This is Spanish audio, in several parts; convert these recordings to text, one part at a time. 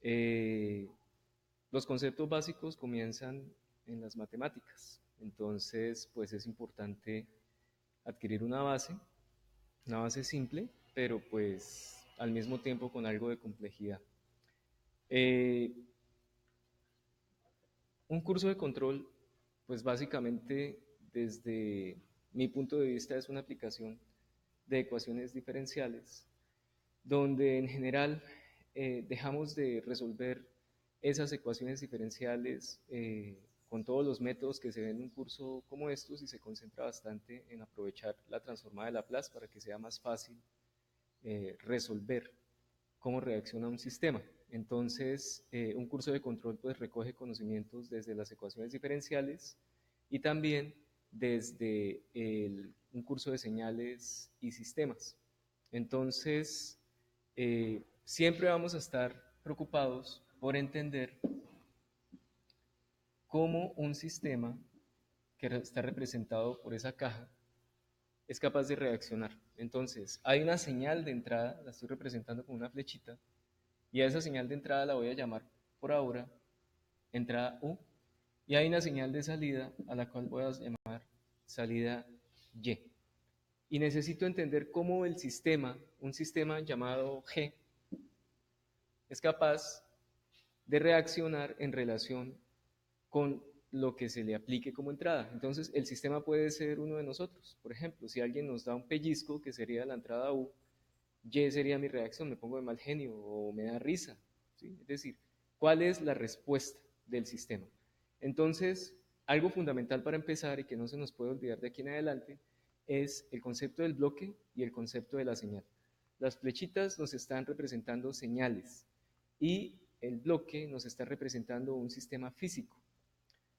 Eh, los conceptos básicos comienzan en las matemáticas, entonces pues es importante adquirir una base simple, pero pues al mismo tiempo con algo de complejidad. Eh, un curso de control, pues básicamente desde mi punto de vista es una aplicación de ecuaciones diferenciales, donde en general dejamos de resolver esas ecuaciones diferenciales con todos los métodos que se ven en un curso como estos y se concentra bastante en aprovechar la transformada de Laplace para que sea más fácil resolver cómo reacciona un sistema. Entonces, un curso de control pues recoge conocimientos desde las ecuaciones diferenciales y también desde un curso de señales y sistemas. Entonces, siempre vamos a estar preocupados por entender cómo un sistema que está representado por esa caja es capaz de reaccionar. Entonces, hay una señal de entrada, la estoy representando con una flechita, y a esa señal de entrada la voy a llamar por ahora entrada U, y hay una señal de salida a la cual voy a llamar salida Y. Y necesito entender cómo el sistema, un sistema llamado G, es capaz de reaccionar en relación con lo que se le aplique como entrada. Entonces, el sistema puede ser uno de nosotros. Por ejemplo, si alguien nos da un pellizco, que sería la entrada U, Y sería mi reacción, me pongo de mal genio o me da risa. ¿Sí? Es decir, ¿cuál es la respuesta del sistema? Entonces, algo fundamental para empezar y que no se nos puede olvidar de aquí en adelante es el concepto del bloque y el concepto de la señal. Las flechitas nos están representando señales y el bloque nos está representando un sistema físico.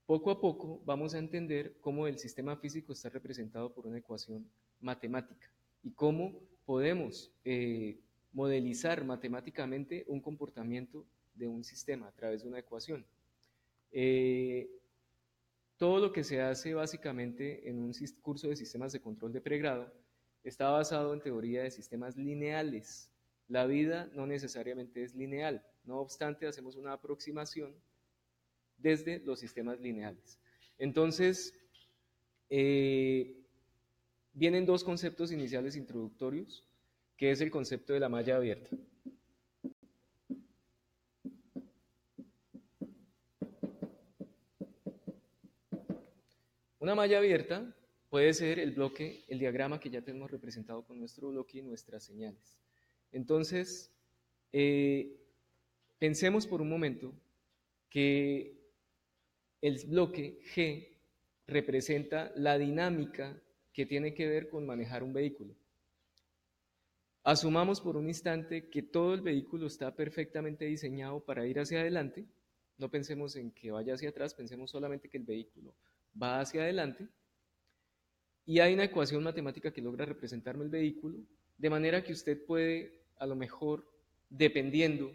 Poco a poco vamos a entender cómo el sistema físico está representado por una ecuación matemática y cómo podemos modelizar matemáticamente un comportamiento de un sistema a través de una ecuación. Eh, todo lo que se hace básicamente en un curso de sistemas de control de pregrado está basado en teoría de sistemas lineales. La vida no necesariamente es lineal, no obstante hacemos una aproximación desde los sistemas lineales. Entonces, eh, vienen dos conceptos iniciales introductorios, que es el concepto de la malla abierta. Una malla abierta puede ser el bloque, el diagrama que ya tenemos representado con nuestro bloque y nuestras señales. Entonces, eh, pensemos por un momento que el bloque G representa la dinámica que tiene que ver con manejar un vehículo. Asumamos por un instante que todo el vehículo está perfectamente diseñado para ir hacia adelante. No pensemos en que vaya hacia atrás, pensemos solamente que el vehículo va hacia adelante. Y hay una ecuación matemática que logra representarme el vehículo, de manera que usted puede, a lo mejor, dependiendo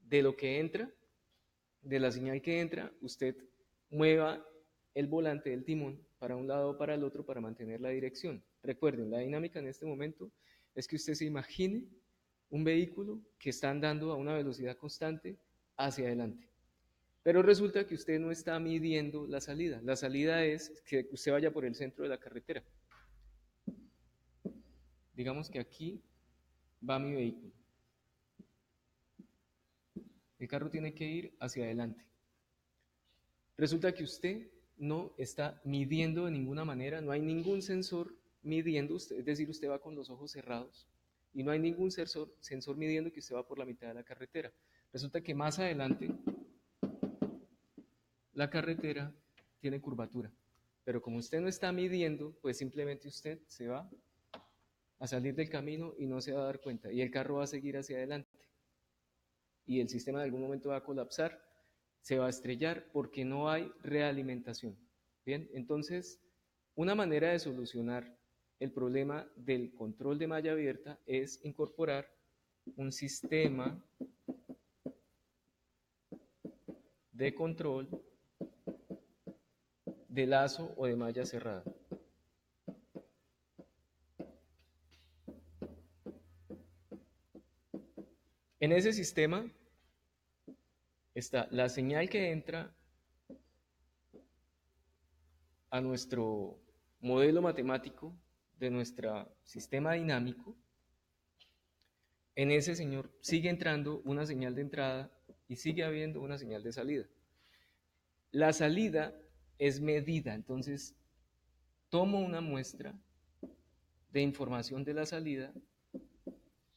de lo que entra, de la señal que entra, usted mueva el volante del timón para un lado o para el otro para mantener la dirección. Recuerden, la dinámica en este momento es que usted se imagine un vehículo que está andando a una velocidad constante hacia adelante. Pero resulta que usted no está midiendo la salida. La salida es que usted vaya por el centro de la carretera. Digamos que aquí va mi vehículo. El carro tiene que ir hacia adelante. Resulta que usted no está midiendo de ninguna manera, no hay ningún sensor midiendo, es decir, usted va con los ojos cerrados y no hay ningún sensor midiendo que usted va por la mitad de la carretera. Resulta que más adelante la carretera tiene curvatura, pero como usted no está midiendo, pues simplemente usted se va a salir del camino y no se va a dar cuenta y el carro va a seguir hacia adelante y el sistema en algún momento va a colapsar, se va a estrellar porque no hay realimentación. Bien, entonces, una manera de solucionar el problema del control de malla abierta es incorporar un sistema de control de lazo o de malla cerrada. En ese sistema Está la señal que entra a nuestro modelo matemático de nuestro sistema dinámico. En ese señor sigue entrando una señal de entrada y sigue habiendo una señal de salida. La salida es medida, entonces tomo una muestra de información de la salida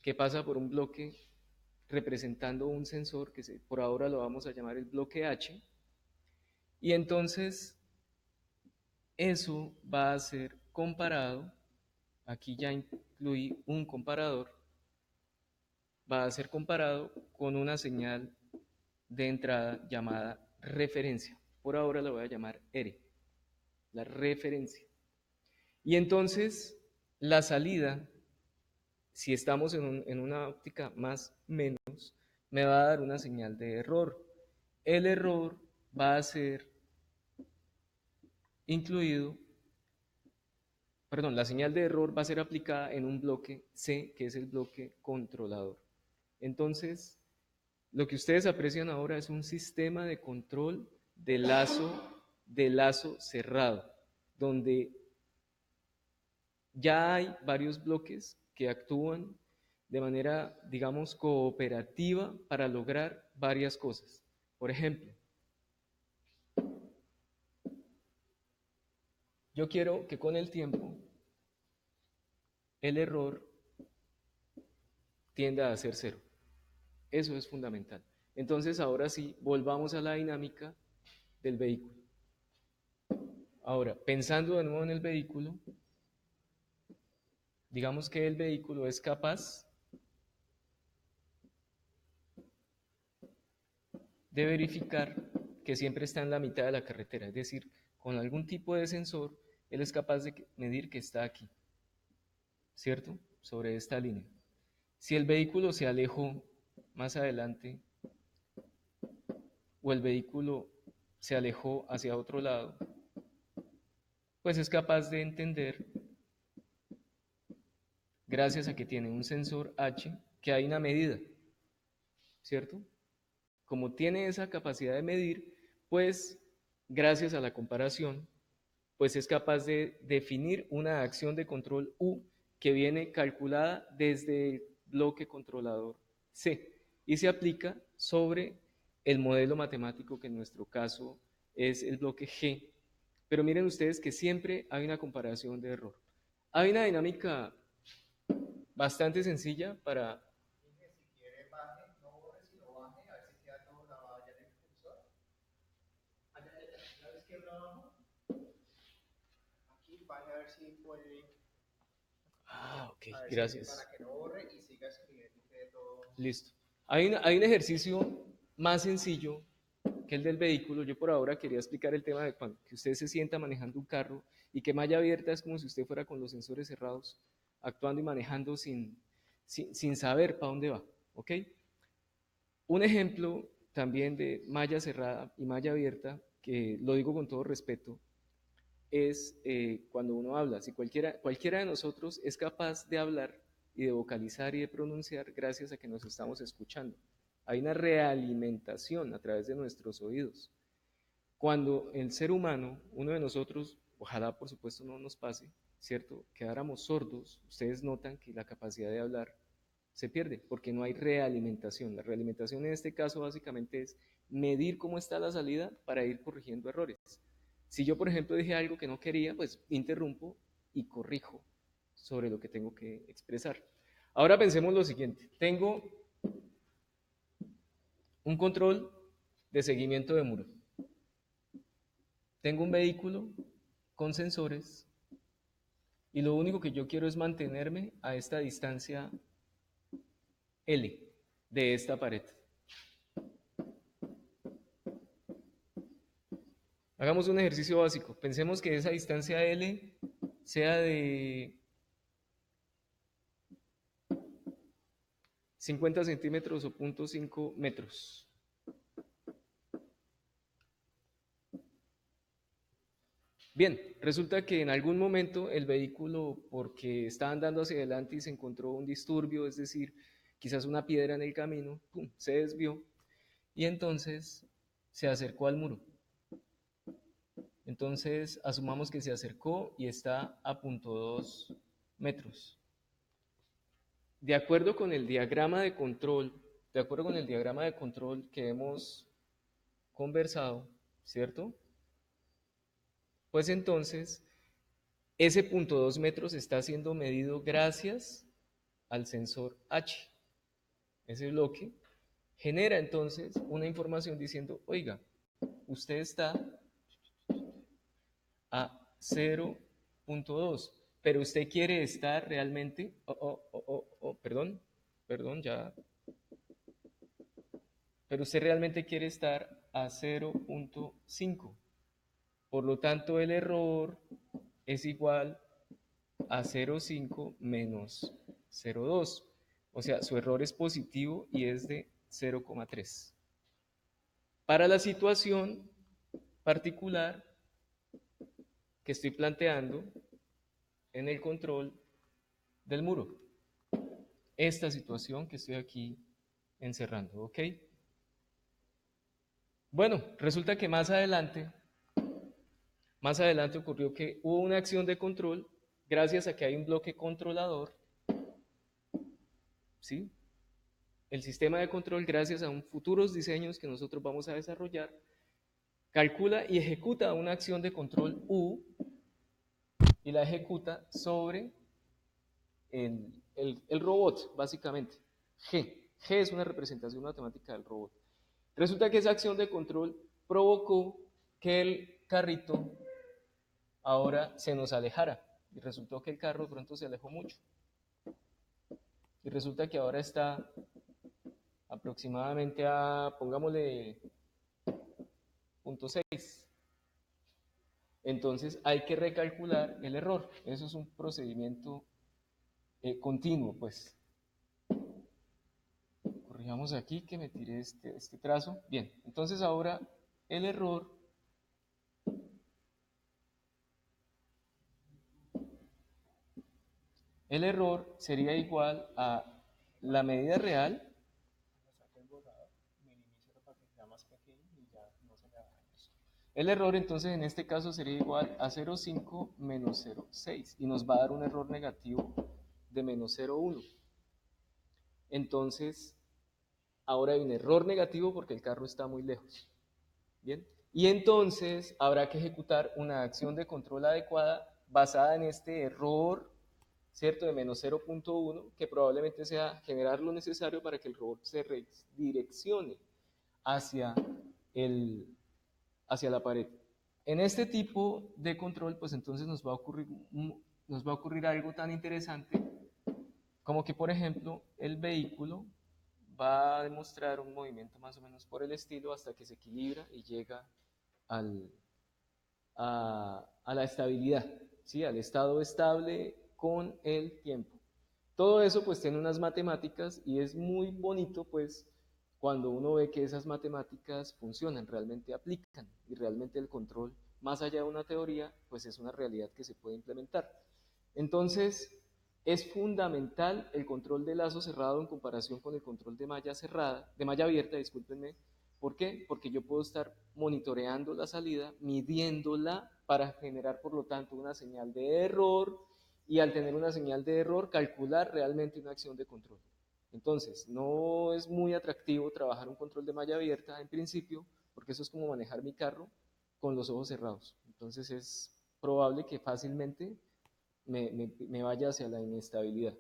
que pasa por un bloque representando un sensor que por ahora lo vamos a llamar el bloque H, y entonces eso va a ser comparado, aquí ya incluí un comparador, va a ser comparado con una señal de entrada llamada referencia. Por ahora la voy a llamar R, la referencia. Y entonces la salida, si estamos en una óptica más menos, me va a dar una señal de error. El error va a ser incluido, perdón, la señal de error va a ser aplicada en un bloque C, que es el bloque controlador. Entonces, lo que ustedes aprecian ahora es un sistema de control de lazo cerrado, donde ya hay varios bloques que actúan de manera, digamos, cooperativa para lograr varias cosas. Por ejemplo, yo quiero que con el tiempo el error tienda a ser cero. Eso es fundamental. Entonces, ahora sí, volvamos a la dinámica del vehículo. Ahora, pensando de nuevo en el vehículo, digamos que el vehículo es capaz de verificar que siempre está en la mitad de la carretera, es decir, con algún tipo de sensor, él es capaz de medir que está aquí, ¿cierto? Sobre esta línea. Si el vehículo se alejó más adelante o el vehículo se alejó hacia otro lado, pues es capaz de entender, gracias a que tiene un sensor H, que hay una medida, ¿cierto? Como tiene esa capacidad de medir, pues gracias a la comparación, pues es capaz de definir una acción de control U que viene calculada desde el bloque controlador C y se aplica sobre el modelo matemático que en nuestro caso es el bloque G. Pero miren ustedes que siempre hay una comparación de error. Hay una dinámica bastante sencilla para... Ah, ok, gracias. Listo. Hay un ejercicio más sencillo que el del vehículo. Yo por ahora quería explicar el tema de cuando que usted se sienta manejando un carro y que malla abierta es como si usted fuera con los sensores cerrados, actuando y manejando sin saber para dónde va. ¿Ok? Un ejemplo también de malla cerrada y malla abierta, que lo digo con todo respeto, es cuando uno habla. Si cualquiera de nosotros es capaz de hablar y de vocalizar y de pronunciar gracias a que nos estamos escuchando. Hay una realimentación a través de nuestros oídos. Cuando el ser humano, uno de nosotros, ojalá por supuesto no nos pase, ¿cierto? Quedáramos sordos, ustedes notan que la capacidad de hablar se pierde porque no hay realimentación. La realimentación en este caso básicamente es medir cómo está la salida para ir corrigiendo errores. Si yo, por ejemplo, dije algo que no quería, pues interrumpo y corrijo sobre lo que tengo que expresar. Ahora pensemos lo siguiente. Tengo un control de seguimiento de muro. Tengo un vehículo con sensores y lo único que yo quiero es mantenerme a esta distancia L de esta pared. Hagamos un ejercicio básico. Pensemos que esa distancia L sea de 50 centímetros o 0.5 metros. Bien, resulta que en algún momento el vehículo, porque estaba andando hacia adelante y se encontró un disturbio, es decir, quizás una piedra en el camino, ¡pum!, se desvió y entonces se acercó al muro. Entonces asumamos que se acercó y está a 0.2 metros. De acuerdo con el diagrama de control, de acuerdo con el diagrama de control que hemos conversado, ¿cierto? Pues entonces ese 0.2 metros está siendo medido gracias al sensor H. Ese bloque genera entonces una información diciendo, oiga, usted está a 0.2, pero usted quiere estar realmente, perdón, ya, pero usted realmente quiere estar a 0.5. Por lo tanto, el error es igual a 0.5 menos 0.2. O sea, su error es positivo y es de 0,3. Para la situación particular que estoy planteando en el control del muro, esta situación que estoy aquí encerrando, ¿ok? Bueno, resulta que más adelante ocurrió que hubo una acción de control gracias a que hay un bloque controlador, ¿sí? El sistema de control, gracias a un futuros diseños que nosotros vamos a desarrollar, calcula y ejecuta una acción de control U y la ejecuta sobre el robot, básicamente. G. G es una representación matemática del robot. Resulta que esa acción de control provocó que el carrito ahora se nos alejara. Y resultó que el carro pronto se alejó mucho. Y resulta que ahora está aproximadamente a, pongámosle, 0.6. Entonces hay que recalcular el error. Eso es un procedimiento continuo, pues. Corrijamos aquí que me tiré este trazo. Bien, entonces ahora el error sería igual a la medida real. El error entonces en este caso sería igual a 0,5 menos 0,6 y nos va a dar un error negativo de menos 0,1. Entonces, ahora hay un error negativo porque el carro está muy lejos. Bien, y entonces habrá que ejecutar una acción de control adecuada basada en este error, ¿cierto? De menos 0.1, que probablemente sea generar lo necesario para que el robot se redireccione hacia, el, hacia la pared. En este tipo de control, pues entonces nos va a ocurrir algo tan interesante como que, por ejemplo, el vehículo va a demostrar un movimiento más o menos por el estilo hasta que se equilibra y llega al, a la estabilidad, ¿sí? Al estado estable con el tiempo. Todo eso pues tiene unas matemáticas y es muy bonito pues cuando uno ve que esas matemáticas funcionan, realmente aplican y realmente el control, más allá de una teoría, pues es una realidad que se puede implementar. Entonces, es fundamental el control de lazo cerrado en comparación con el control de malla cerrada, de malla abierta, discúlpenme. ¿Por qué? Porque yo puedo estar monitoreando la salida, midiéndola para generar, por lo tanto, una señal de error y al tener una señal de error, calcular realmente una acción de control. Entonces, no es muy atractivo trabajar un control de malla abierta en principio, porque eso es como manejar mi carro con los ojos cerrados. Entonces, es probable que fácilmente me vaya hacia la inestabilidad.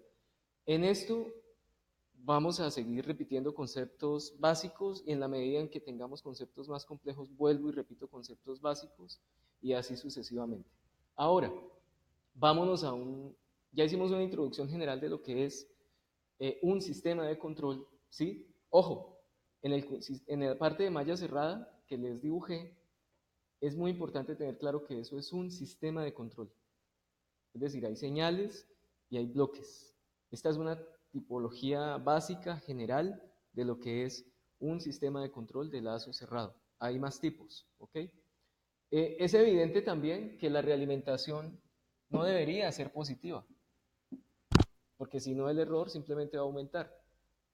En esto vamos a seguir repitiendo conceptos básicos y en la medida en que tengamos conceptos más complejos, vuelvo y repito conceptos básicos y así sucesivamente. Ahora, vámonos a ya hicimos una introducción general de lo que es un sistema de control, ¿sí? Ojo, en la parte de malla cerrada que les dibujé, es muy importante tener claro que eso es un sistema de control. Es decir, hay señales y hay bloques. Esta es una tipología básica, general, de lo que es un sistema de control de lazo cerrado. Hay más tipos, ¿ok? Es evidente también que la realimentación no debería ser positiva, porque si no el error simplemente va a aumentar.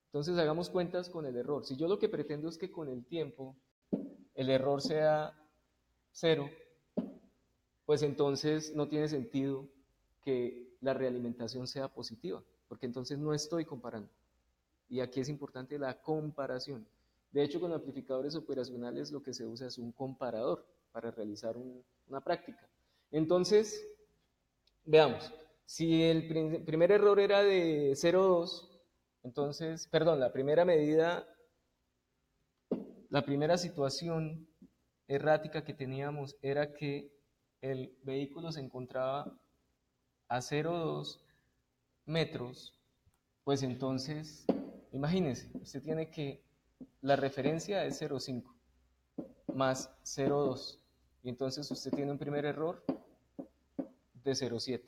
Entonces hagamos cuentas con el error. Si yo lo que pretendo es que con el tiempo el error sea cero, pues entonces no tiene sentido que la realimentación sea positiva, porque entonces no estoy comparando. Y aquí es importante la comparación. De hecho, con amplificadores operacionales lo que se usa es un comparador para realizar una práctica. Entonces, veamos, si el primer error era de 0,2, entonces, perdón, la primera medida, la primera situación errática que teníamos era que el vehículo se encontraba a 0,2 metros, pues entonces, imagínense, usted tiene que, la referencia es 0,5 más 0,2, y entonces usted tiene un primer error de 0,7.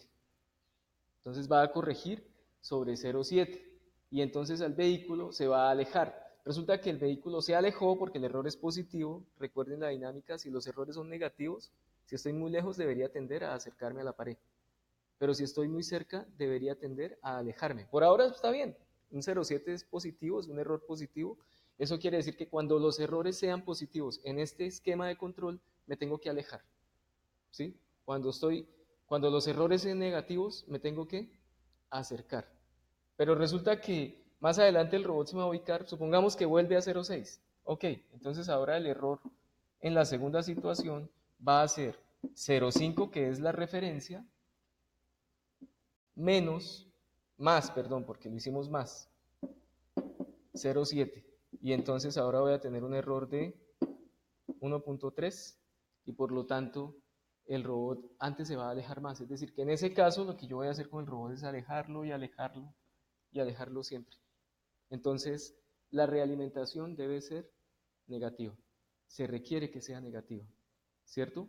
Entonces va a corregir sobre 0,7 y entonces el vehículo se va a alejar. Resulta que el vehículo se alejó porque el error es positivo. Recuerden la dinámica, si los errores son negativos, si estoy muy lejos debería tender a acercarme a la pared. Pero si estoy muy cerca debería tender a alejarme. Por ahora está bien, un 0,7 es positivo, es un error positivo. Eso quiere decir que cuando los errores sean positivos en este esquema de control, me tengo que alejar. ¿Sí? Cuando los errores sean negativos, me tengo que acercar. Pero resulta que más adelante el robot se me va a ubicar, supongamos que vuelve a 0,6. Ok, entonces ahora el error en la segunda situación va a ser 0,5, que es la referencia, menos, más, perdón, porque lo hicimos más, 0,7. Y entonces ahora voy a tener un error de 1,3 y por lo tanto el robot antes se va a alejar más. Es decir, que en ese caso lo que yo voy a hacer con el robot es alejarlo y alejarlo y alejarlo siempre. Entonces, la realimentación debe ser negativa. Se requiere que sea negativa, ¿cierto?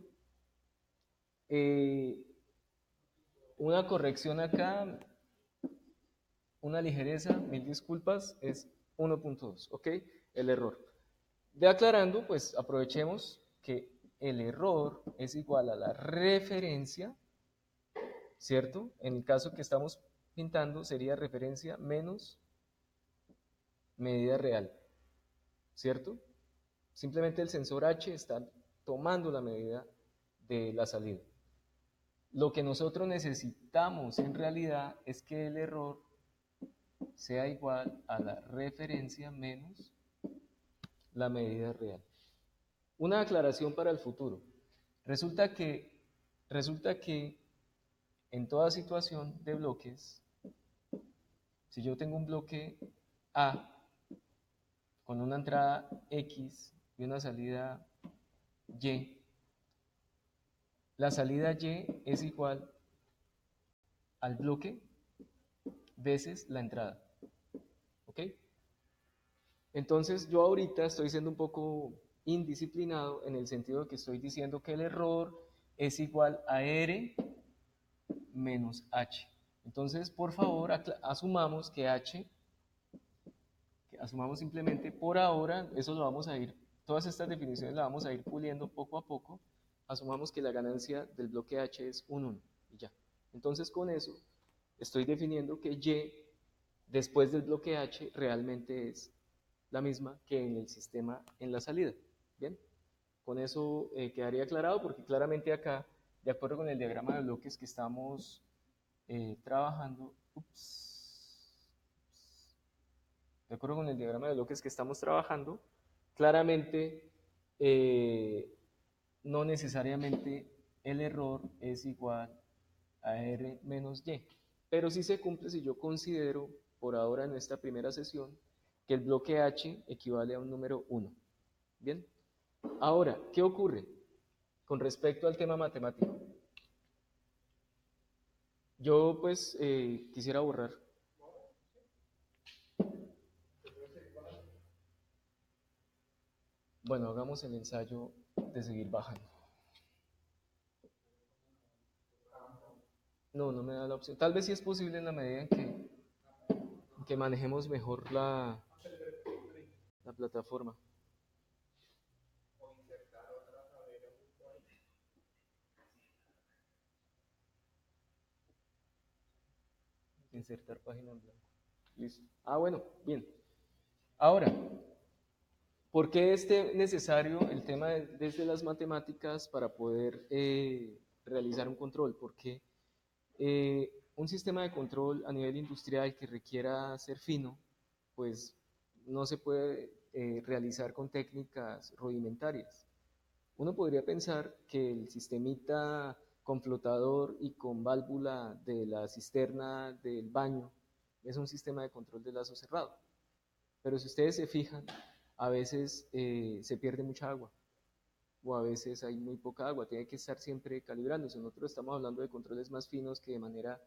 Eh, una corrección acá, una ligereza, mil disculpas, es 1,2, ¿ok? El error. De aclarando, pues aprovechemos que el error es igual a la referencia, ¿cierto? En el caso que estamos pintando sería referencia menos medida real, ¿cierto? Simplemente el sensor H está tomando la medida de la salida. Lo que nosotros necesitamos en realidad es que el error sea igual a la referencia menos la medida real. Una aclaración para el futuro. Resulta que, resulta que en toda situación de bloques, si yo tengo un bloque A con una entrada X y una salida Y, la salida Y es igual al bloque veces la entrada. ¿Ok? Entonces yo ahorita estoy siendo un poco indisciplinado en el sentido de que estoy diciendo que el error es igual a R menos H. Entonces, por favor, asumamos que H, que asumamos simplemente por ahora, eso lo vamos a ir, todas estas definiciones las vamos a ir puliendo poco a poco. Asumamos que la ganancia del bloque H es un 1 y ya. Entonces, con eso estoy definiendo que Y después del bloque H realmente es la misma que en el sistema en la salida. Bien, con eso quedaría aclarado porque claramente acá, de acuerdo con el diagrama de bloques que estamos trabajando, de acuerdo con el diagrama de bloques que estamos trabajando, claramente no necesariamente el error es igual a R menos Y, pero sí se cumple si yo considero por ahora en esta primera sesión que el bloque H equivale a un número 1. Bien, ahora, ¿qué ocurre con respecto al tema matemático? Yo pues quisiera borrar. Bueno, hagamos el ensayo de seguir bajando. No, no me da la opción. Tal vez sí es posible en la medida en que manejemos mejor la plataforma. Insertar página en blanco. Listo. Ah, bueno, bien. Ahora, ¿por qué es necesario el tema desde las matemáticas para poder realizar un control? Porque un sistema de control a nivel industrial que requiera ser fino, pues no se puede realizar con técnicas rudimentarias. Uno podría pensar que el sistemita con flotador y con válvula de la cisterna del baño es un sistema de control de lazo cerrado. Pero si ustedes se fijan, a veces se pierde mucha agua o a veces hay muy poca agua, tiene que estar siempre calibrándose. Nosotros estamos hablando de controles más finos que de manera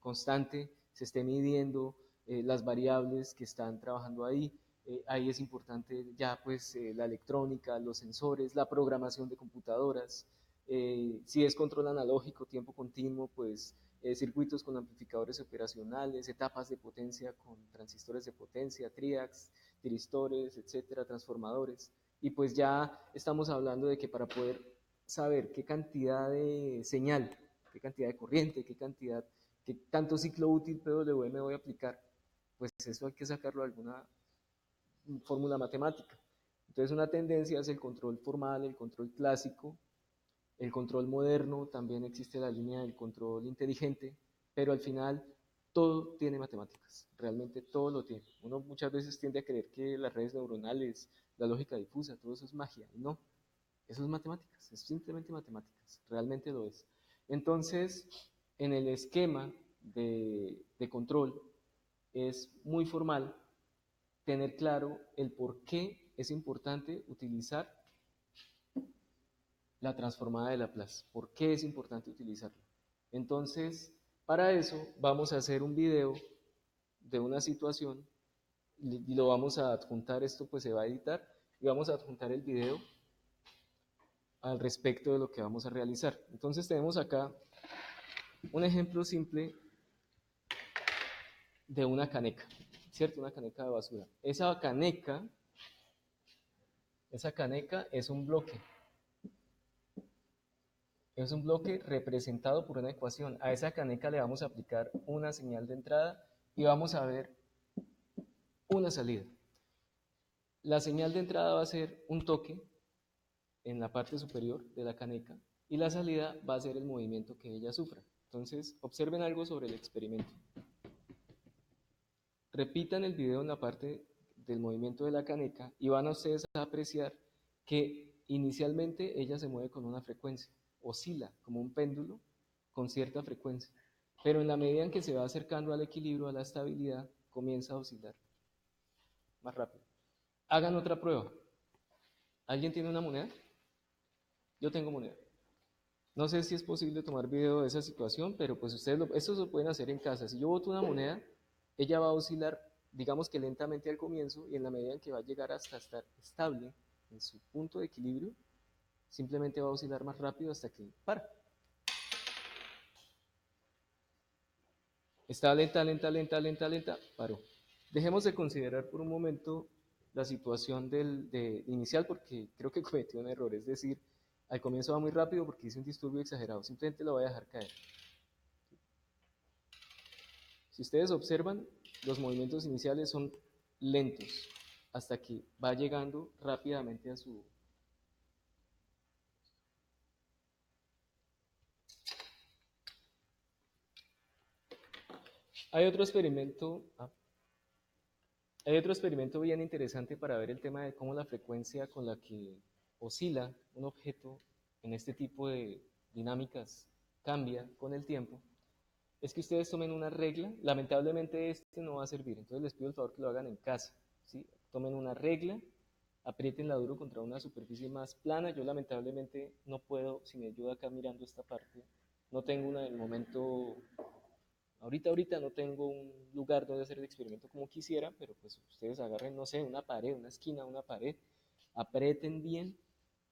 constante se esté midiendo las variables que están trabajando ahí. Ahí es importante ya pues la electrónica, los sensores, la programación de computadoras. Si es control analógico, tiempo continuo, pues circuitos con amplificadores operacionales, etapas de potencia con transistores de potencia, triacs, tiristores, etcétera, transformadores. Y pues ya estamos hablando de que para poder saber qué cantidad de señal, qué cantidad de corriente, qué tanto ciclo útil PWM voy a aplicar, pues eso hay que sacarlo de alguna fórmula matemática. Entonces una tendencia es el control formal, el control clásico, el control moderno, también existe la línea del control inteligente, pero al final todo tiene matemáticas, realmente todo lo tiene. Uno muchas veces tiende a creer que las redes neuronales, la lógica difusa, todo eso es magia, y no, eso es matemáticas, es simplemente matemáticas, realmente lo es. Entonces, en el esquema de control es muy formal tener claro el por qué es importante utilizar la transformada de Laplace. ¿Por qué es importante utilizarla? Entonces, para eso vamos a hacer un video de una situación y lo vamos a adjuntar, esto pues se va a editar, y vamos a adjuntar el video al respecto de lo que vamos a realizar. Entonces tenemos acá un ejemplo simple de una caneca, ¿cierto? Una caneca de basura. Esa caneca es un bloque representado por una ecuación. A esa caneca le vamos a aplicar una señal de entrada y vamos a ver una salida. La señal de entrada va a ser un toque en la parte superior de la caneca y la salida va a ser el movimiento que ella sufra. Entonces, observen algo sobre el experimento. Repitan el video en la parte del movimiento de la caneca y van a ustedes a apreciar que inicialmente ella se mueve con una frecuencia, oscila como un péndulo con cierta frecuencia, pero en la medida en que se va acercando al equilibrio, a la estabilidad, comienza a oscilar más rápido. Hagan otra prueba. ¿Alguien tiene una moneda? Yo tengo moneda. No sé si es posible tomar video de esa situación, pero pues esto lo pueden hacer en casa. Si yo boto una moneda, ella va a oscilar, digamos que lentamente al comienzo, y en la medida en que va a llegar hasta estar estable en su punto de equilibrio, simplemente va a oscilar más rápido hasta que para. Está lenta, lenta, lenta, lenta, lenta, paró. Dejemos de considerar por un momento la situación inicial porque creo que cometió un error, es decir, al comienzo va muy rápido porque hice un disturbio exagerado, simplemente lo voy a dejar caer. Si ustedes observan, los movimientos iniciales son lentos hasta que va llegando rápidamente a su... Hay otro experimento, hay otro experimento bien interesante para ver el tema de cómo la frecuencia con la que oscila un objeto en este tipo de dinámicas cambia con el tiempo. Es que ustedes tomen una regla, lamentablemente este no va a servir, entonces les pido el favor que lo hagan en casa, ¿sí? Tomen una regla, aprietenla duro contra una superficie más plana, yo lamentablemente no puedo, si me ayuda acá mirando esta parte, no tengo una en el momento, ahorita no tengo un lugar donde hacer el experimento como quisiera, pero pues ustedes agarren, no sé, una pared, una esquina, una pared, aprieten bien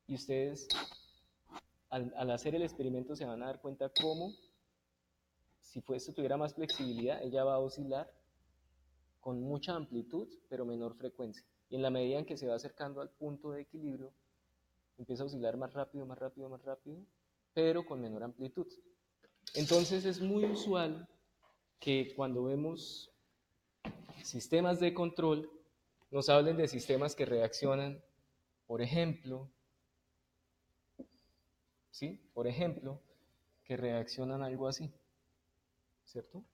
y ustedes al hacer el experimento se van a dar cuenta cómo si esto tuviera más flexibilidad, ella va a oscilar con mucha amplitud, pero menor frecuencia. Y en la medida en que se va acercando al punto de equilibrio, empieza a oscilar más rápido, más rápido, más rápido, pero con menor amplitud. Entonces es muy usual que cuando vemos sistemas de control, nos hablen de sistemas que reaccionan, por ejemplo, ¿sí? Por ejemplo, que reaccionan algo así, ¿cierto?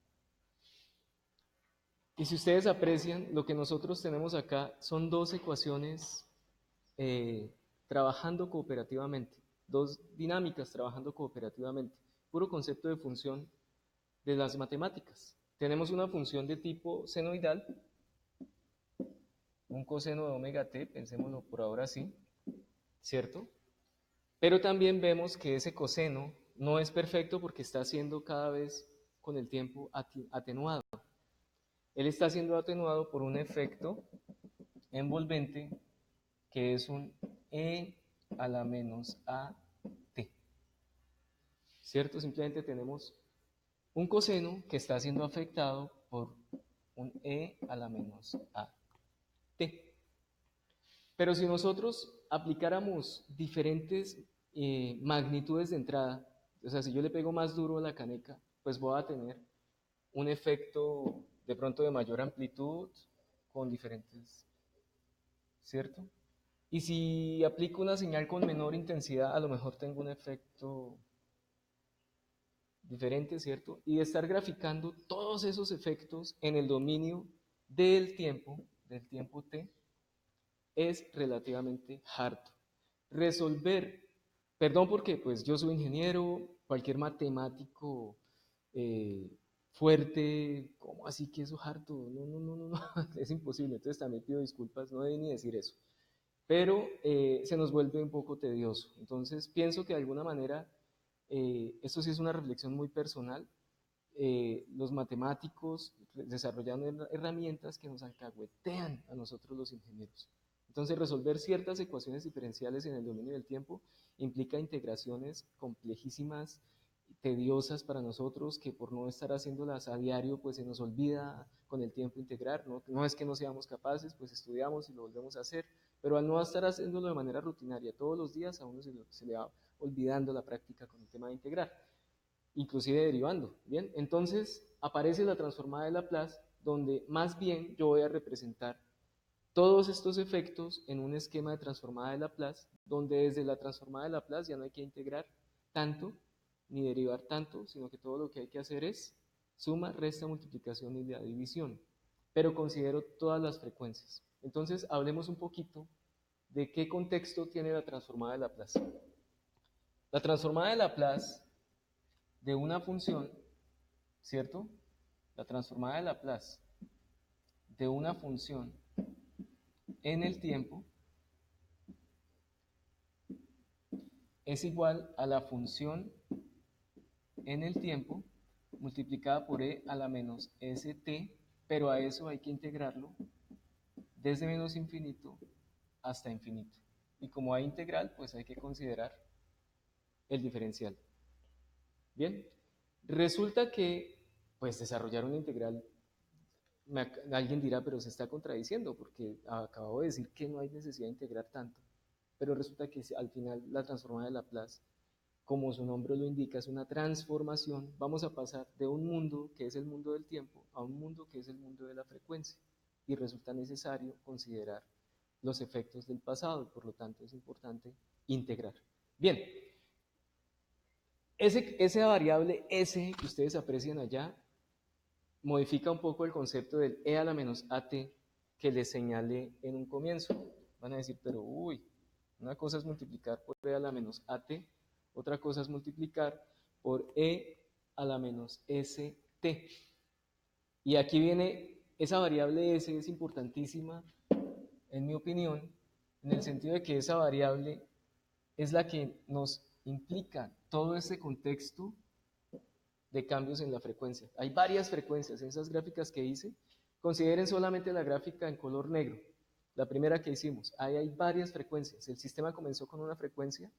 Y si ustedes aprecian, lo que nosotros tenemos acá son dos ecuaciones eh, trabajando cooperativamente, dos dinámicas trabajando cooperativamente, puro concepto de función de las matemáticas. Tenemos una función de tipo senoidal, un coseno de omega t, pensémoslo por ahora así, ¿cierto? Pero también vemos que ese coseno no es perfecto porque está siendo cada vez con el tiempo atenuado. Él está siendo atenuado por un efecto envolvente que es un e a la menos a t, ¿cierto? Simplemente tenemos un coseno que está siendo afectado por un e a la menos a t. Pero si nosotros aplicáramos diferentes magnitudes de entrada, o sea, si yo le pego más duro a la caneca, pues voy a tener un efecto de pronto de mayor amplitud con diferentes, ¿cierto? Y si aplico una señal con menor intensidad, a lo mejor tengo un efecto diferente, ¿cierto? Y de estar graficando todos esos efectos en el dominio del tiempo t, es relativamente harto. Resolver, perdón porque pues yo soy ingeniero, cualquier matemático fuerte, ¿cómo así que eso es harto? No, no, no, no, no, es imposible, entonces también pido disculpas, no debí ni decir eso. Pero se nos vuelve un poco tedioso. Entonces pienso que de alguna manera, esto sí es una reflexión muy personal, los matemáticos desarrollando herramientas que nos alcahuetean a nosotros los ingenieros. Entonces, resolver ciertas ecuaciones diferenciales en el dominio del tiempo implica integraciones complejísimas, tediosas para nosotros, que por no estar haciéndolas a diario, pues se nos olvida con el tiempo integrar. No, no es que no seamos capaces, pues estudiamos y lo volvemos a hacer, pero al no estar haciéndolo de manera rutinaria todos los días, a uno se le va olvidando la práctica con el tema de integrar, inclusive derivando. Bien, entonces aparece la transformada de Laplace, donde más bien yo voy a representar todos estos efectos en un esquema de transformada de Laplace, donde desde la transformada de Laplace ya no hay que integrar tanto ni derivar tanto, sino que todo lo que hay que hacer es suma, resta, multiplicación y la división. Pero considero todas las frecuencias. Entonces hablemos un poquito de qué contexto tiene la transformada de Laplace. La transformada de Laplace de una función, ¿cierto? La transformada de Laplace de una función en el tiempo es igual a la función en el tiempo multiplicada por e a la menos st, pero a eso hay que integrarlo desde menos infinito hasta infinito. Y como hay integral, pues hay que considerar el diferencial. Bien, resulta que pues desarrollar una integral, alguien dirá, pero se está contradiciendo porque acabo de decir que no hay necesidad de integrar tanto, pero resulta que al final la transformada de Laplace, como su nombre lo indica, es una transformación. Vamos a pasar de un mundo que es el mundo del tiempo a un mundo que es el mundo de la frecuencia, y resulta necesario considerar los efectos del pasado, y por lo tanto es importante integrar. Bien, esa variable S que ustedes aprecian allá modifica un poco el concepto del e a la menos at que les señalé en un comienzo. Van a decir, pero uy, una cosa es multiplicar por e a la menos at, otra cosa es multiplicar por e a la menos st. Y aquí viene, esa variable s es importantísima, en mi opinión, en el sentido de que esa variable es la que nos implica todo este contexto de cambios en la frecuencia. Hay varias frecuencias en esas gráficas que hice. Consideren solamente la gráfica en color negro, la primera que hicimos. Ahí hay varias frecuencias. El sistema comenzó con una frecuencia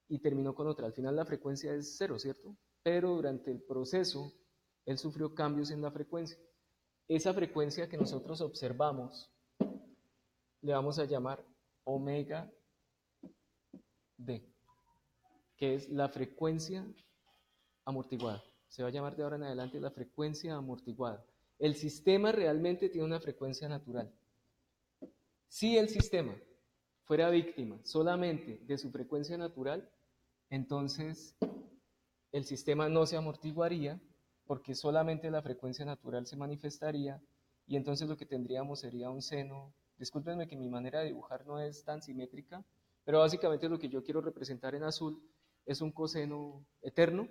y terminó con otra. Al final la frecuencia es cero, ¿cierto? Pero durante el proceso, él sufrió cambios en la frecuencia. Esa frecuencia que nosotros observamos le vamos a llamar omega d, que es la frecuencia amortiguada. Se va a llamar de ahora en adelante la frecuencia amortiguada. El sistema realmente tiene una frecuencia natural, Si el sistema fuera víctima solamente de su frecuencia natural, entonces el sistema no se amortiguaría porque solamente la frecuencia natural se manifestaría y entonces lo que tendríamos sería un seno. Discúlpenme que mi manera de dibujar no es tan simétrica, pero básicamente lo que yo quiero representar en azul es un coseno eterno,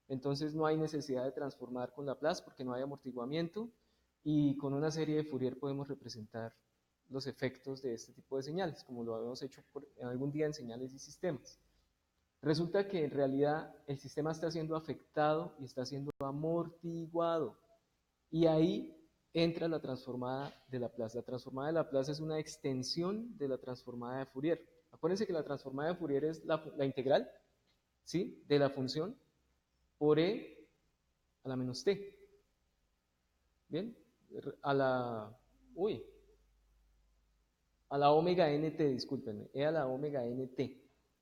entonces no hay necesidad de transformar con Laplace porque no hay amortiguamiento y con una serie de Fourier podemos representar los efectos de este tipo de señales, como lo habíamos hecho en algún día en señales y sistemas. Resulta que en realidad el sistema está siendo afectado y está siendo amortiguado. Y ahí entra la transformada de Laplace. La transformada de Laplace es una extensión de la transformada de Fourier. Acuérdense que la transformada de Fourier es la integral, ¿sí?, de la función por e a la menos t. ¿Bien? A la, uy, a la omega nt, discúlpenme, e a la omega nt,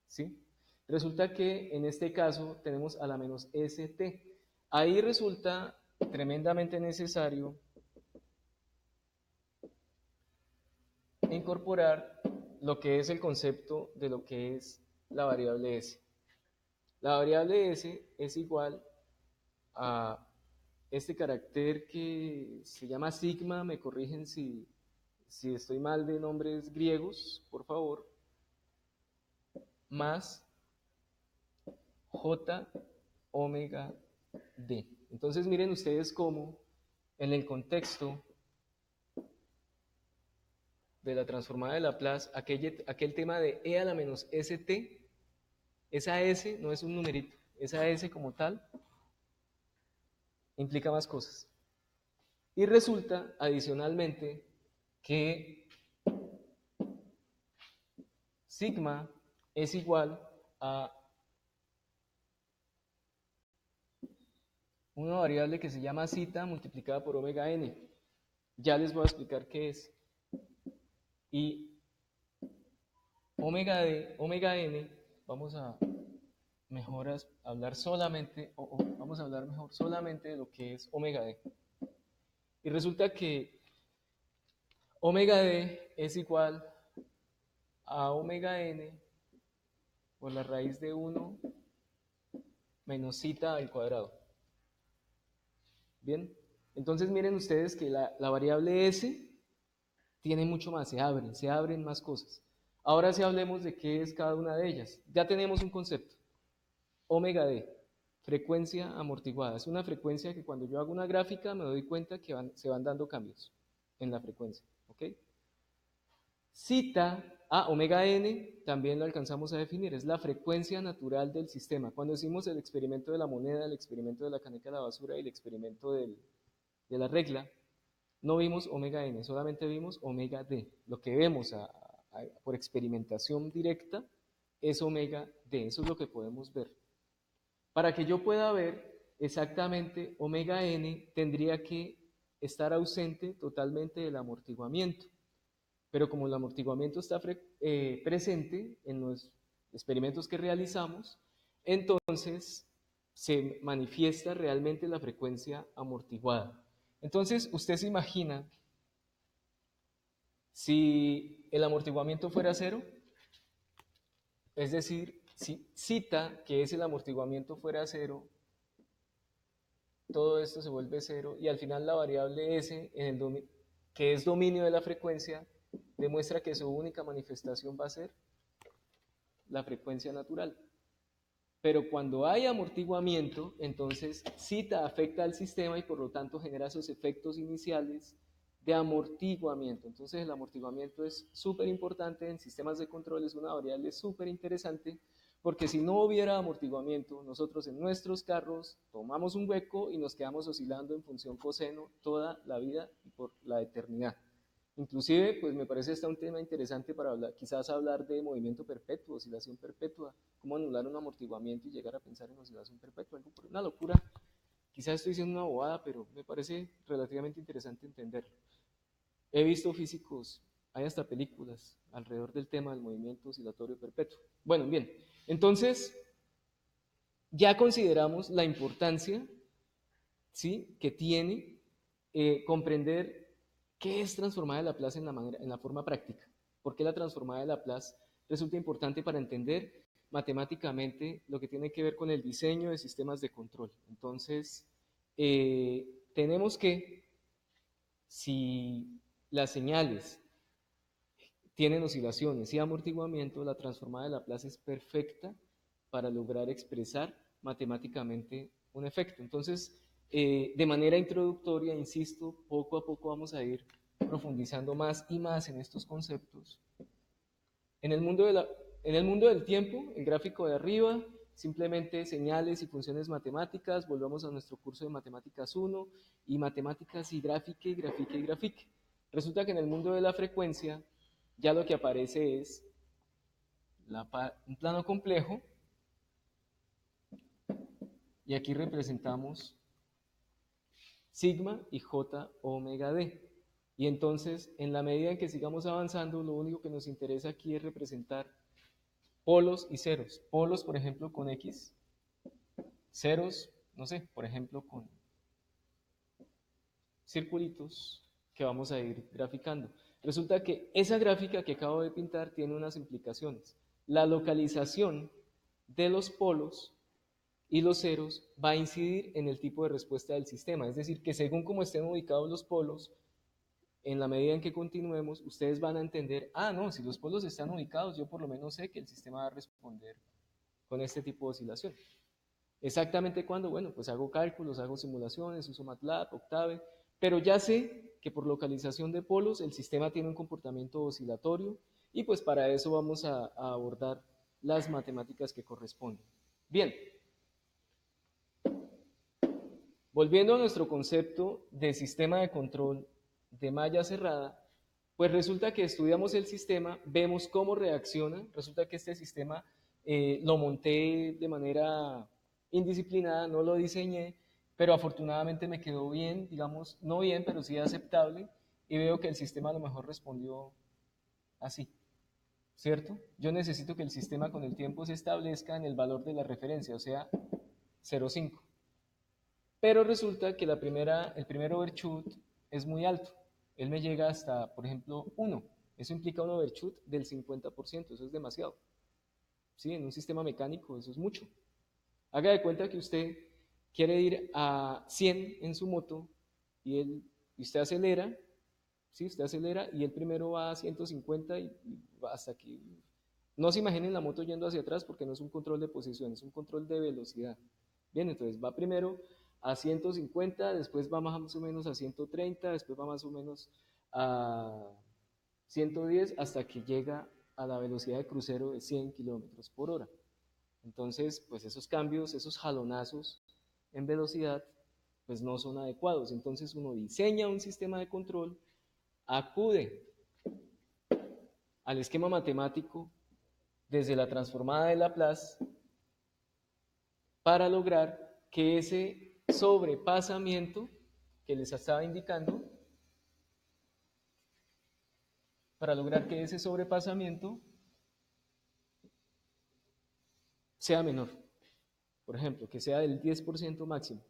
¿sí? Resulta que en este caso tenemos a la menos st. Ahí resulta tremendamente necesario incorporar lo que es el concepto de lo que es la variable s. La variable s es igual a este carácter que se llama sigma, me corrigen si estoy mal de nombres griegos, por favor, más j omega d. Entonces miren ustedes cómo en el contexto de la transformada de Laplace, aquel tema de e a la menos st, esa s no es un numerito, esa s como tal implica más cosas. Y resulta adicionalmente que sigma es igual a una variable que se llama zeta multiplicada por omega n. Ya les voy a explicar qué es. Y omega n, vamos a mejor hablar solamente, vamos a hablar mejor solamente de lo que es omega d. Y resulta que omega d es igual a omega n por la raíz de 1 menos zeta al cuadrado. Bien, entonces miren ustedes que la variable s tiene mucho más, se abren más cosas. Ahora sí hablemos de qué es cada una de ellas. Ya tenemos un concepto, omega d, frecuencia amortiguada. Es una frecuencia que cuando yo hago una gráfica me doy cuenta que se van dando cambios en la frecuencia. ¿Ok? Zeta a omega n también lo alcanzamos a definir, es la frecuencia natural del sistema. Cuando hicimos el experimento de la moneda, el experimento de la caneca de la basura y el experimento de la regla, no vimos omega n, solamente vimos omega d. Lo que vemos por experimentación directa es omega d, eso es lo que podemos ver. Para que yo pueda ver exactamente omega n, tendría que estar ausente totalmente del amortiguamiento. Pero como el amortiguamiento está presente en los experimentos que realizamos, entonces se manifiesta realmente la frecuencia amortiguada. Entonces, usted se imagina si el amortiguamiento fuera cero, es decir, si zeta, que es el amortiguamiento, fuera cero, todo esto se vuelve cero y al final la variable s, que es dominio de la frecuencia, demuestra que su única manifestación va a ser la frecuencia natural. Pero cuando hay amortiguamiento, entonces zeta afecta al sistema y por lo tanto genera esos efectos iniciales de amortiguamiento. Entonces el amortiguamiento es súper importante en sistemas de control, es una variable súper interesante, porque si no hubiera amortiguamiento, nosotros en nuestros carros tomamos un hueco y nos quedamos oscilando en función coseno toda la vida y por la eternidad. Inclusive, pues me parece un tema interesante para hablar, quizás hablar de movimiento perpetuo, oscilación perpetua, cómo anular un amortiguamiento y llegar a pensar en oscilación perpetua, algo por una locura. Quizás estoy diciendo una bobada, pero me parece relativamente interesante entenderlo. He visto físicos, hay hasta películas alrededor del tema del movimiento oscilatorio perpetuo. Bueno, bien, entonces ya consideramos la importancia, ¿sí?, que tiene comprender ¿Qué es transformada de Laplace en la forma práctica? ¿Por qué la transformada de Laplace resulta importante para entender matemáticamente lo que tiene que ver con el diseño de sistemas de control? Entonces, tenemos que, si las señales tienen oscilaciones y amortiguamiento, la transformada de Laplace es perfecta para lograr expresar matemáticamente un efecto. Entonces, de manera introductoria, insisto, poco a poco vamos a ir profundizando más y más en estos conceptos. En el mundo, en el mundo del tiempo, el gráfico de arriba, simplemente señales y funciones matemáticas, volvamos a nuestro curso de matemáticas 1 y matemáticas y gráfica y gráfica y gráfica. Resulta que en el mundo de la frecuencia ya lo que aparece es un plano complejo y aquí representamos sigma y j omega d. Y entonces, en la medida en que sigamos avanzando, lo único que nos interesa aquí es representar polos y ceros. Polos, por ejemplo, con x, ceros, no sé, por ejemplo, con circulitos que vamos a ir graficando. Resulta que esa gráfica que acabo de pintar tiene unas implicaciones. La localización de los polos y los ceros va a incidir en el tipo de respuesta del sistema. Es decir, que según cómo estén ubicados los polos, en la medida en que continuemos, ustedes van a entender, ah, no, si los polos están ubicados, yo por lo menos sé que el sistema va a responder con este tipo de oscilación. Exactamente cuándo, bueno, pues hago cálculos, hago simulaciones, uso MATLAB, Octave, pero ya sé que por localización de polos el sistema tiene un comportamiento oscilatorio y pues para eso vamos a abordar las matemáticas que corresponden. Bien, volviendo a nuestro concepto de sistema de control de malla cerrada, pues resulta que estudiamos el sistema, vemos cómo reacciona, resulta que este sistema lo monté de manera indisciplinada, no lo diseñé, pero afortunadamente me quedó bien, digamos, no bien, pero sí aceptable, y veo que el sistema a lo mejor respondió así, ¿cierto? Yo necesito que el sistema con el tiempo se establezca en el valor de la referencia, o sea, 0,5. Pero resulta que el primer overshoot es muy alto. Él me llega hasta, por ejemplo, 1. Eso implica un overshoot del 50%. Eso es demasiado. ¿Sí? En un sistema mecánico eso es mucho. Haga de cuenta que usted quiere ir a 100 en su moto y usted acelera, ¿sí? Usted acelera y el primero va a 150 y hasta aquí. No se imaginen la moto yendo hacia atrás porque no es un control de posición, es un control de velocidad. Bien, entonces va primero a 150, después va más o menos a 130, después va más o menos a 110 hasta que llega a la velocidad de crucero de 100 kilómetros por hora. Entonces, pues esos cambios, esos jalonazos en velocidad, pues no son adecuados. Entonces uno diseña un sistema de control, acude al esquema matemático desde la transformada de Laplace para lograr que ese sobrepasamiento que les estaba indicando, para lograr que ese sobrepasamiento sea menor. Por ejemplo, que sea del 10% máximo.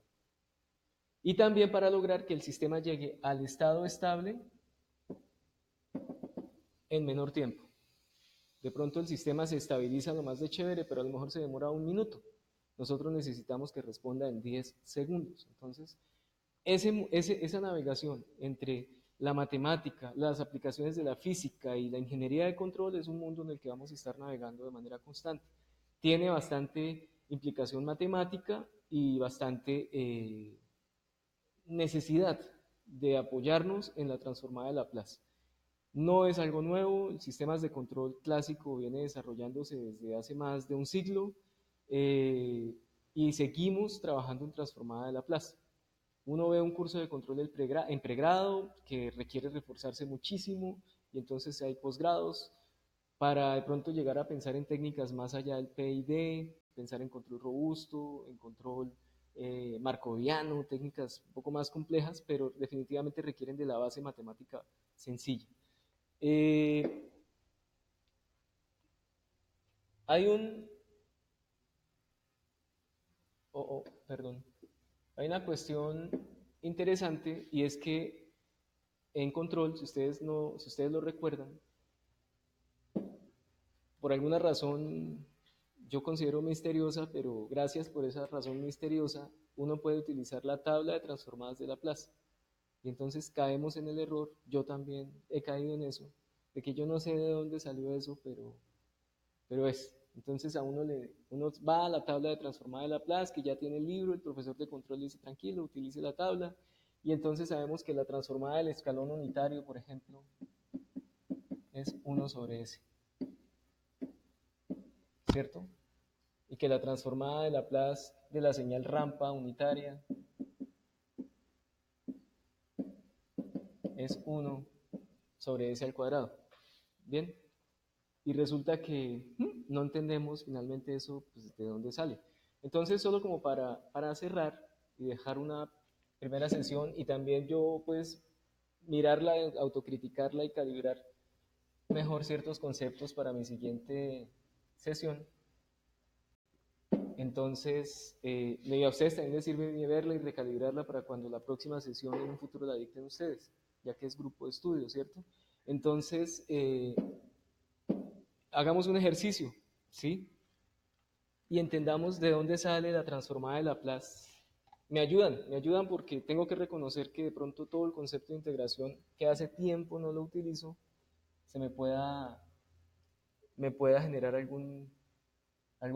Y también para lograr que el sistema llegue al estado estable en menor tiempo. De pronto el sistema se estabiliza lo más de chévere, pero a lo mejor se demora un minuto. Nosotros necesitamos que responda en 10 segundos. Entonces, esa navegación entre la matemática, las aplicaciones de la física y la ingeniería de control es un mundo en el que vamos a estar navegando de manera constante. Tiene bastante implicación matemática y bastante necesidad de apoyarnos en la transformada de Laplace. No es algo nuevo, el sistema de control clásico viene desarrollándose desde hace más de un siglo y seguimos trabajando en transformada de Laplace. Uno ve un curso de control en pregrado que requiere reforzarse muchísimo y entonces hay posgrados para de pronto llegar a pensar en técnicas más allá del PID, pensar en control robusto, en control marcoviano, técnicas un poco más complejas, pero definitivamente requieren de la base matemática sencilla. Eh, hay un, perdón, hay una cuestión interesante y es que en control, si ustedes lo recuerdan, por alguna razón yo considero misteriosa, pero gracias por esa razón misteriosa, uno puede utilizar la tabla de transformadas de Laplace. Y entonces caemos en el error, yo también he caído en eso, de que yo no sé de dónde salió eso, pero es. Entonces uno va a la tabla de transformada de Laplace, que ya tiene el libro, el profesor de control dice tranquilo, utilice la tabla, y entonces sabemos que la transformada del escalón unitario, por ejemplo, es 1 sobre s, ¿cierto? Y que la transformada de Laplace de la señal rampa unitaria es 1 sobre s al cuadrado. Bien, y resulta que no entendemos finalmente eso, pues, de dónde sale. Entonces, solo como para cerrar y dejar una primera sesión y también yo pues mirarla, autocriticarla y calibrar mejor ciertos conceptos para mi siguiente sesión. Entonces, a ustedes también les sirve verla y recalibrarla para cuando la próxima sesión en un futuro la dicten ustedes, ya que es grupo de estudio, ¿cierto? Entonces, hagamos un ejercicio, ¿sí? Y entendamos de dónde sale la transformada de Laplace. Me ayudan porque tengo que reconocer que de pronto todo el concepto de integración que hace tiempo no lo utilizo, se me pueda generar algún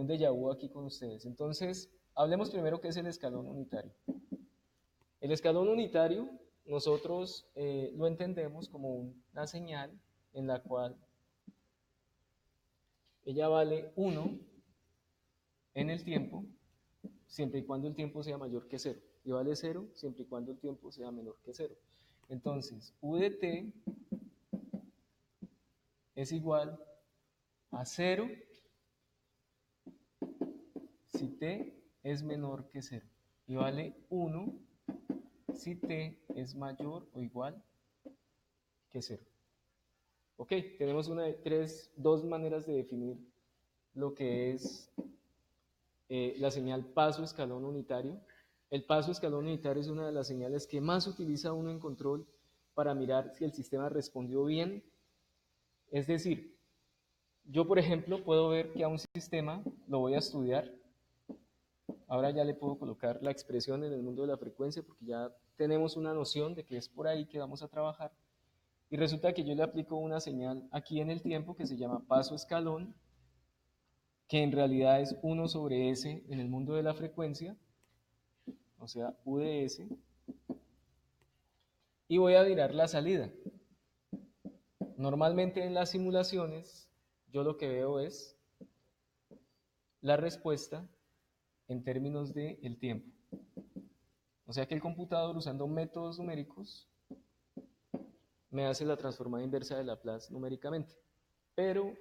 déjà vu aquí con ustedes. Entonces, hablemos primero qué es el escalón unitario. El escalón unitario nosotros lo entendemos como una señal en la cual ella vale 1 en el tiempo, siempre y cuando el tiempo sea mayor que 0. Y vale 0 siempre y cuando el tiempo sea menor que 0. Entonces, U de t es igual a 0 si t es menor que 0. Y vale 1 si t es mayor o igual que 0. Ok, tenemos dos maneras de definir lo que es la señal paso escalón unitario. El paso escalón unitario es una de las señales que más utiliza uno en control para mirar si el sistema respondió bien. Es decir, yo por ejemplo puedo ver que a un sistema lo voy a estudiar. Ahora ya le puedo colocar la expresión en el mundo de la frecuencia porque ya tenemos una noción de que es por ahí que vamos a trabajar. Y resulta que yo le aplico una señal aquí en el tiempo que se llama paso escalón, que en realidad es 1 sobre s en el mundo de la frecuencia, o sea, U de s, y voy a mirar la salida. Normalmente en las simulaciones yo lo que veo es la respuesta en términos del tiempo. O sea que el computador, usando métodos numéricos, me hace la transformada inversa de Laplace numéricamente. Pero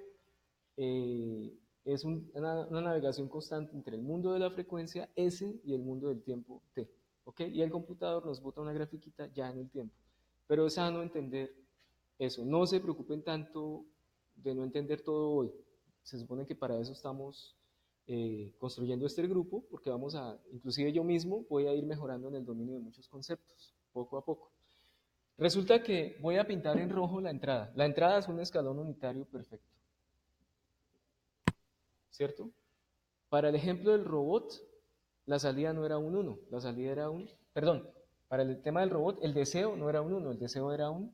es una navegación constante entre el mundo de la frecuencia S y el mundo del tiempo T. ¿Ok? Y el computador nos bota una grafiquita ya en el tiempo. Pero es sano entender eso. No se preocupen tanto de no entender todo hoy. Se supone que para eso estamos construyendo este grupo, porque inclusive yo mismo voy a ir mejorando en el dominio de muchos conceptos, poco a poco. Resulta que voy a pintar en rojo la entrada. La entrada es un escalón unitario perfecto, ¿cierto? Para el ejemplo del robot, la salida no era un 1, la salida era perdón, para el tema del robot, el deseo no era un 1, el deseo era un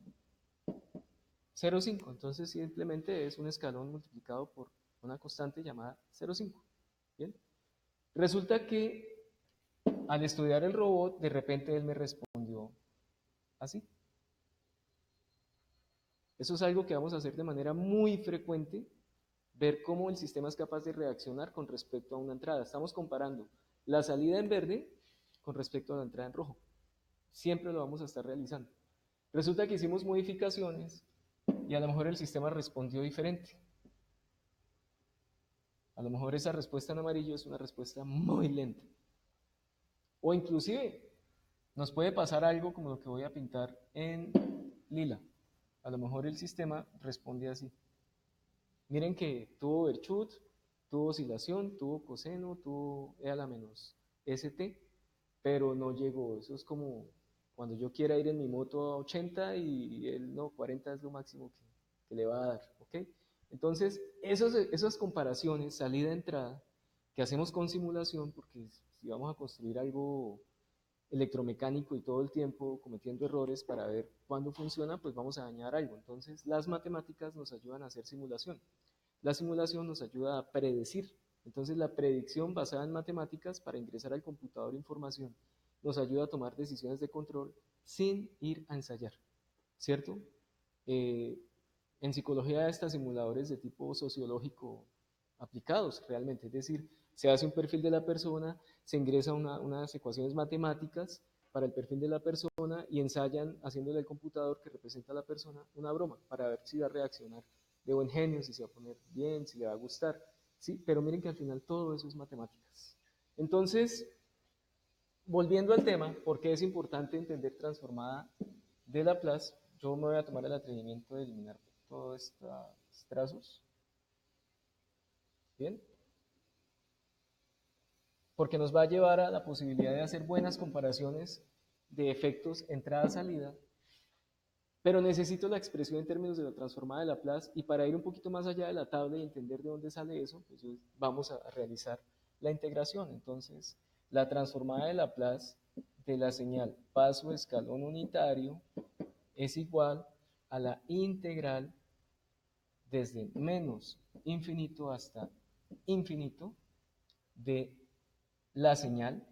0,5. Entonces simplemente es un escalón multiplicado por una constante llamada 0,5. ¿Bien? Resulta que al estudiar el robot, de repente él me respondió así. Eso es algo que vamos a hacer de manera muy frecuente, ver cómo el sistema es capaz de reaccionar con respecto a una entrada. Estamos comparando la salida en verde con respecto a la entrada en rojo. Siempre lo vamos a estar realizando. Resulta que hicimos modificaciones y a lo mejor el sistema respondió diferente. A lo mejor esa respuesta en amarillo es una respuesta muy lenta. O inclusive nos puede pasar algo como lo que voy a pintar en lila. A lo mejor el sistema responde así. Miren que tuvo overshoot, tuvo oscilación, tuvo coseno, tuvo e a la menos st, pero no llegó. Eso es como Cuando yo quiera ir en mi moto a 80 y él no, 40 es lo máximo que le va a dar, ¿ok? Entonces, esas comparaciones, salida-entrada, que hacemos con simulación, porque si vamos a construir algo electromecánico y todo el tiempo cometiendo errores para ver cuándo funciona, pues vamos a dañar algo. Entonces, las matemáticas nos ayudan a hacer simulación. La simulación nos ayuda a predecir. Entonces, la predicción basada en matemáticas para ingresar al computador información nos ayuda a tomar decisiones de control sin ir a ensayar, ¿cierto? Eh, en psicología estas simuladores de tipo sociológico aplicados realmente, es decir, se hace un perfil de la persona, se ingresa unas ecuaciones matemáticas para el perfil de la persona y ensayan haciéndole al computador que representa a la persona una broma para ver si va a reaccionar de buen genio, si se va a poner bien, si le va a gustar, ¿sí? Pero miren que al final todo eso es matemáticas. Entonces, volviendo al tema, ¿por qué es importante entender transformada de Laplace? Yo me voy a tomar el atrevimiento de eliminar todos estos trazos. ¿Bien? Porque nos va a llevar a la posibilidad de hacer buenas comparaciones de efectos entrada-salida, pero necesito la expresión en términos de la transformada de Laplace y para ir un poquito más allá de la tabla y entender de dónde sale eso, pues vamos a realizar la integración. Entonces, la transformada de Laplace de la señal paso escalón unitario es igual a la integral desde menos infinito hasta infinito de la señal.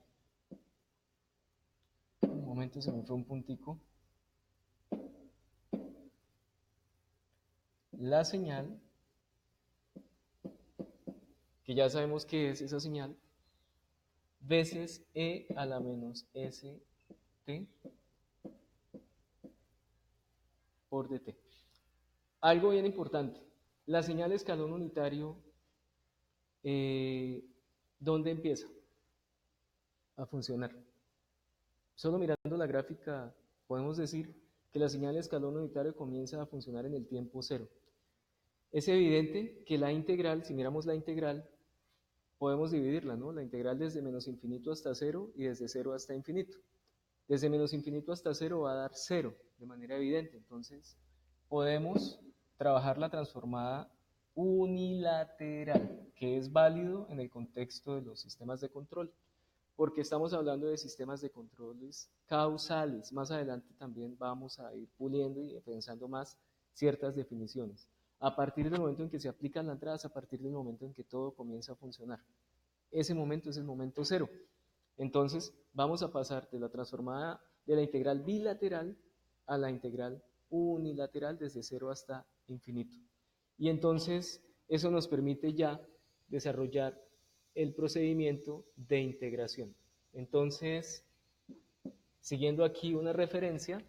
Un momento, se me fue un puntico. La señal, que ya sabemos qué es esa señal, veces e a la menos st por dt. Algo bien importante, la señal de escalón unitario, ¿dónde empieza a funcionar? Solo mirando la gráfica podemos decir que la señal de escalón unitario comienza a funcionar en el tiempo cero. Es evidente que la integral, si miramos la integral, podemos dividirla, ¿no? La integral desde menos infinito hasta cero y desde cero hasta infinito. Desde menos infinito hasta cero va a dar cero, de manera evidente. Entonces, podemos trabajar la transformada unilateral, que es válido en el contexto de los sistemas de control, porque estamos hablando de sistemas de controles causales. Más adelante también vamos a ir puliendo y pensando más ciertas definiciones. A partir del momento en que se aplican las entradas, a partir del momento en que todo comienza a funcionar. Ese momento es el momento cero. Entonces, vamos a pasar de la transformada de la integral bilateral a la integral unilateral desde cero hasta infinito. Y entonces, eso nos permite ya desarrollar el procedimiento de integración. Entonces, siguiendo aquí una referencia,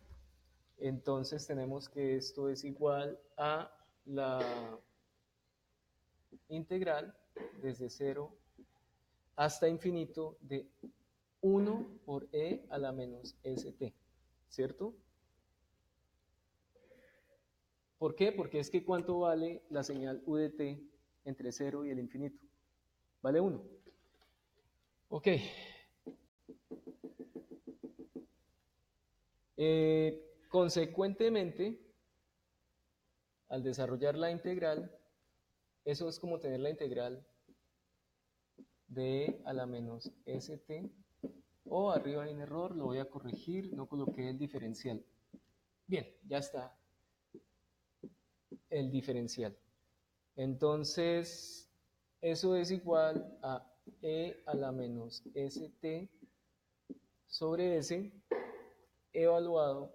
entonces tenemos que esto es igual a la integral desde cero hasta infinito de 1 por e a la menos st, ¿cierto? ¿Por qué? Porque es que ¿cuánto vale la señal u de t entre 0 y el infinito? Vale 1. Ok. Consecuentemente, al desarrollar la integral, eso es como tener la integral de e a la menos st, o arriba hay un error, lo voy a corregir, no coloqué el diferencial. Bien, ya está el diferencial. Entonces, eso es igual a e a la menos st sobre s evaluado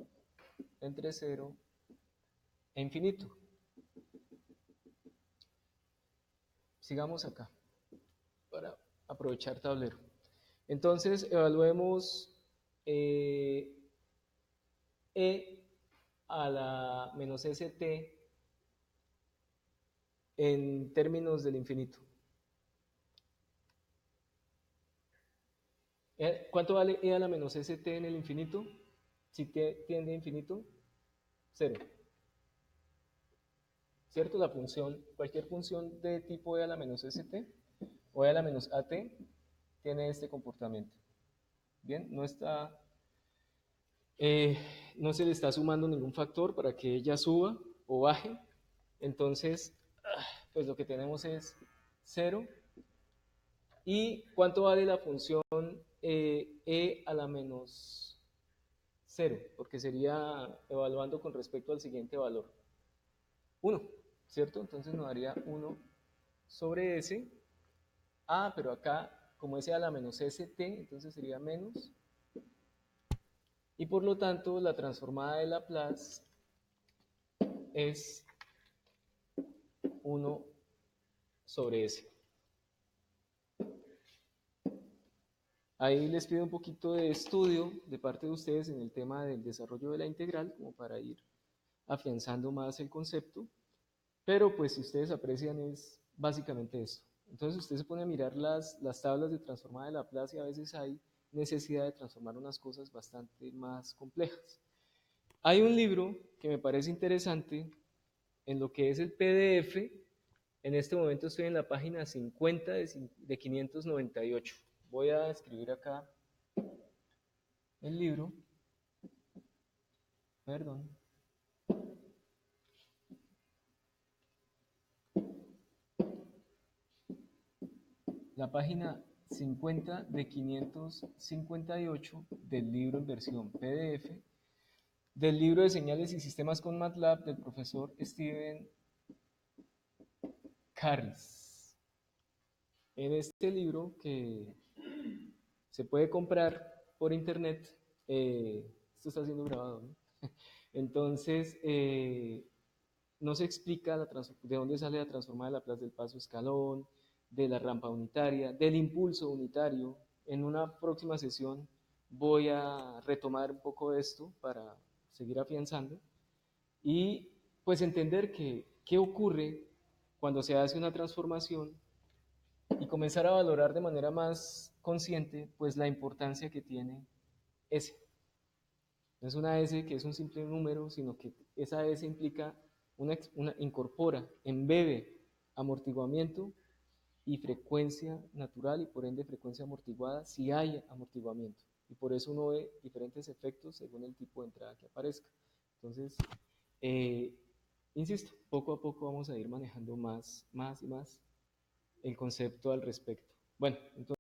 entre 0 e infinito. Sigamos acá para aprovechar tablero. Entonces, evaluemos e a la menos st en términos del infinito. ¿Cuánto vale e a la menos st en el infinito? Si tiende a infinito, 0. ¿Cierto? La función, cualquier función de tipo e a la menos st o e a la menos at tiene este comportamiento. Bien, no está eh, no se le está sumando ningún factor para que ella suba o baje. Entonces, pues lo que tenemos es 0. ¿Y cuánto vale la función e a la menos 0? Porque sería evaluando con respecto al siguiente valor. 1, ¿cierto? Entonces nos daría 1 sobre s. Pero acá, como s a la menos st, entonces sería menos. Y por lo tanto, la transformada de Laplace es 1 sobre s. Ahí les pido un poquito de estudio de parte de ustedes en el tema del desarrollo de la integral, como para ir afianzando más el concepto. Pero pues si ustedes aprecian es básicamente esto. Entonces usted se pone a mirar las tablas de transformada de Laplace y a veces hay necesidad de transformar unas cosas bastante más complejas. Hay un libro que me parece interesante en lo que es el PDF. En este momento estoy en la página 50 de 598. Voy a escribir acá el libro. Perdón. La página 50 de 558 del libro en versión PDF, del libro de señales y sistemas con MATLAB del profesor Steven Carris. En este libro, que se puede comprar por internet, esto está siendo grabado, ¿no? Entonces, nos explica de dónde sale la transformada de Laplace del paso escalón, de la rampa unitaria, del impulso unitario. En una próxima sesión voy a retomar un poco de esto para seguir afianzando y pues entender qué ocurre cuando se hace una transformación y comenzar a valorar de manera más consciente pues la importancia que tiene S. No es una S que es un simple número, sino que esa S implica incorpora, embebe amortiguamiento y frecuencia natural y por ende frecuencia amortiguada si hay amortiguamiento. Y por eso uno ve diferentes efectos según el tipo de entrada que aparezca. Entonces, eh, insisto, poco a poco vamos a ir manejando más y más el concepto al respecto. Bueno, entonces